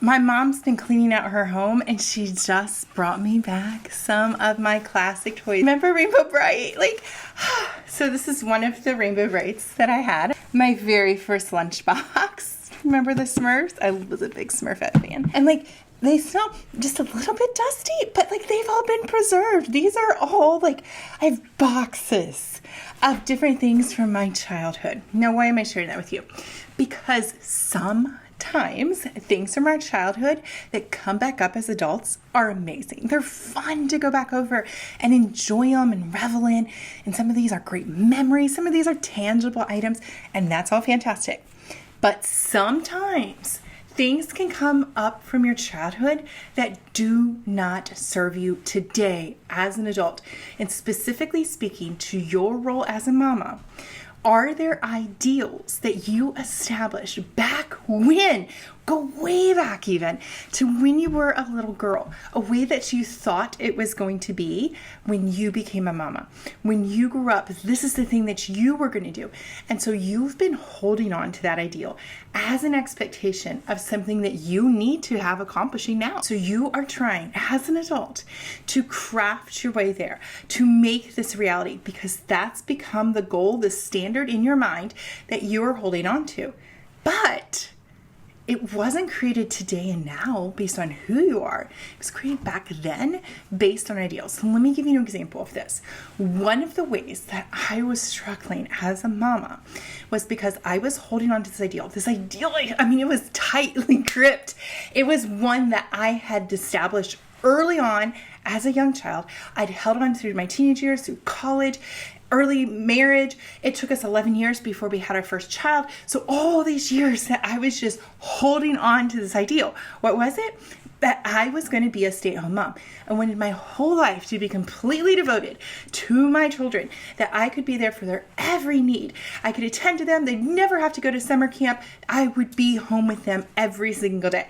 My mom's been cleaning out her home and she just brought me back some of my classic toys. Remember Rainbow Bright? So this is one of the Rainbow Brights that I had. My very first lunchbox. Remember the Smurfs? I was a big Smurfette fan. And they smell just a little bit dusty, but they've all been preserved. These are all I have boxes of different things from my childhood. Now, why am I sharing that with you? Because sometimes things from our childhood that come back up as adults are amazing. They're fun to go back over and enjoy them and revel in. And some of these are great memories. Some of these are tangible items, and that's all fantastic. But sometimes things can come up from your childhood that do not serve you today as an adult. And specifically speaking to your role as a mama, are there ideals that you established back when? Go way back even to when you were a little girl, a way that you thought it was going to be when you became a mama. When you grew up, this is the thing that you were going to do. And so you've been holding on to that ideal as an expectation of something that you need to have accomplishing now. So you are trying as an adult to craft your way there, to make this reality, because that's become the goal, the standard in your mind that you are holding on to. But it wasn't created today and now based on who you are. It was created back then based on ideals. So let me give you an example of this. One of the ways that I was struggling as a mama was because I was holding on to this ideal. It was tightly gripped. It was one that I had established early on as a young child. I'd held on through my teenage years, through college, early marriage. It took us 11 years before we had our first child. So all these years that I was just holding on to this ideal. What was it? That I was going to be a stay-at-home mom. I wanted my whole life to be completely devoted to my children, that I could be there for their every need. I could attend to them. They'd never have to go to summer camp. I would be home with them every single day.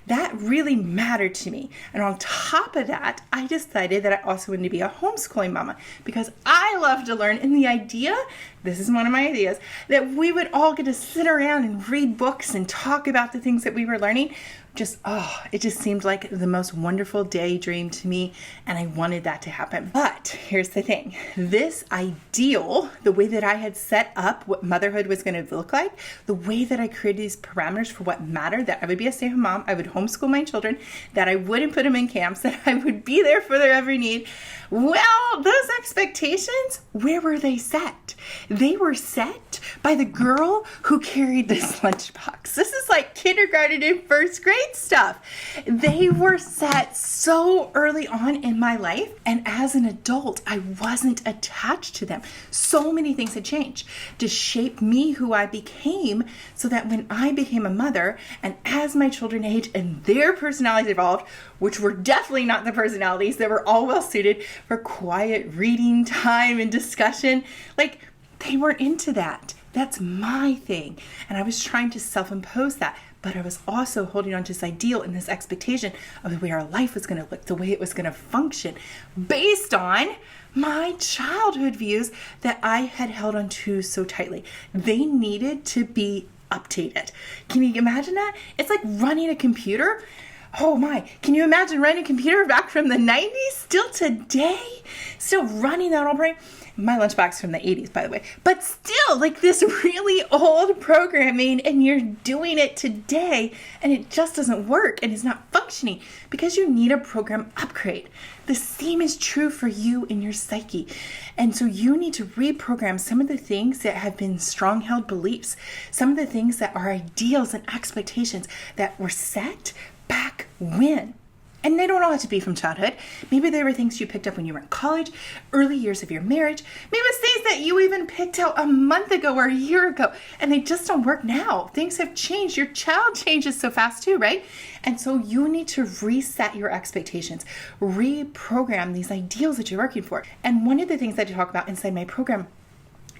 That really mattered to me. And on top of that, I decided that I also wanted to be a homeschooling mama because I love to learn. And the idea, this is one of my ideas, that we would all get to sit around and read books and talk about the things that we were learning. It just seemed like the most wonderful daydream to me, and I wanted that to happen. But here's the thing. This ideal, the way that I had set up what motherhood was going to look like, the way that I created these parameters for what mattered, that I would be a stay-at-home mom, I would homeschool my children, that I wouldn't put them in camps, that I would be there for their every need. Well, those expectations, where were they set? They were set by the girl who carried this lunchbox. This is like kindergarten and first grade stuff. They were set so early on in my life, and as an adult, I wasn't attached to them. So many things had changed to shape me who I became, so that when I became a mother, and as my children aged and their personalities evolved, which were definitely not the personalities that were all well suited for quiet reading time and discussion, they weren't into that. That's my thing. And I was trying to self-impose that. But I was also holding on to this ideal and this expectation of the way our life was going to look, the way it was going to function, based on my childhood views that I had held on to so tightly. They needed to be updated. Can you imagine that? It's like running a computer. Oh my, can you imagine running a computer back from the 90s? Still today? Still running that old brain? My lunchbox from the 80s, by the way. But still, this really old programming, and you're doing it today, and it just doesn't work, and it's not functioning because you need a program upgrade. The same is true for you and your psyche. And so you need to reprogram some of the things that have been strong-held beliefs, some of the things that are ideals and expectations that were set back when. And they don't all have to be from childhood. Maybe they were things you picked up when you were in college, early years of your marriage. Maybe it's things that you even picked out a month ago or a year ago, and they just don't work now. Things have changed. Your child changes so fast too, right? And so you need to reset your expectations, reprogram these ideals that you're working for. And one of the things that I talk about inside my program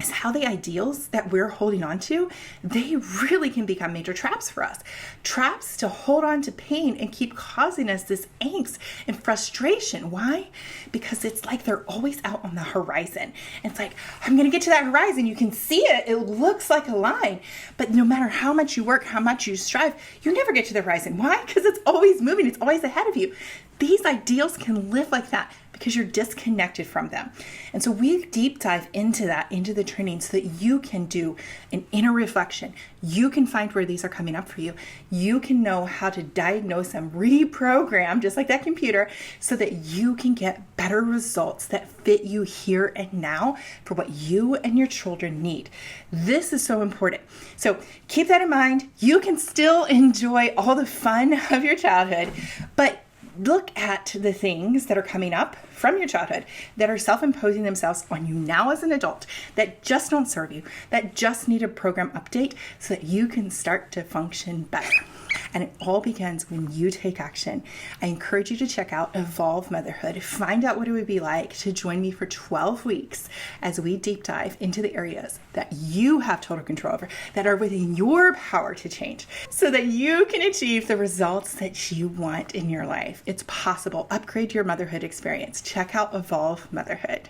is how the ideals that we're holding on to, they really can become major traps for us. Traps to hold on to pain and keep causing us this angst and frustration. Why? Because it's like they're always out on the horizon. And it's like, I'm going to get to that horizon. You can see it. It looks like a line. But no matter how much you work, how much you strive, you never get to the horizon. Why? Because it's always moving. It's always ahead of you. These ideals can live like that because you're disconnected from them. And so we deep dive into that, into the training, so that you can do an inner reflection. You can find where these are coming up for you. You can know how to diagnose them, reprogram, just like that computer, so that you can get better results that fit you here and now for what you and your children need. This is so important. So keep that in mind. You can still enjoy all the fun of your childhood, but look at the things that are coming up from your childhood that are self-imposing themselves on you now as an adult, that just don't serve you, that just need a program update so that you can start to function better. And it all begins when you take action. I encourage you to check out Evolve Motherhood. Find out what it would be like to join me for 12 weeks as we deep dive into the areas that you have total control over, that are within your power to change, so that you can achieve the results that you want in your life. It's possible. Upgrade your motherhood experience. Check out Evolve Motherhood.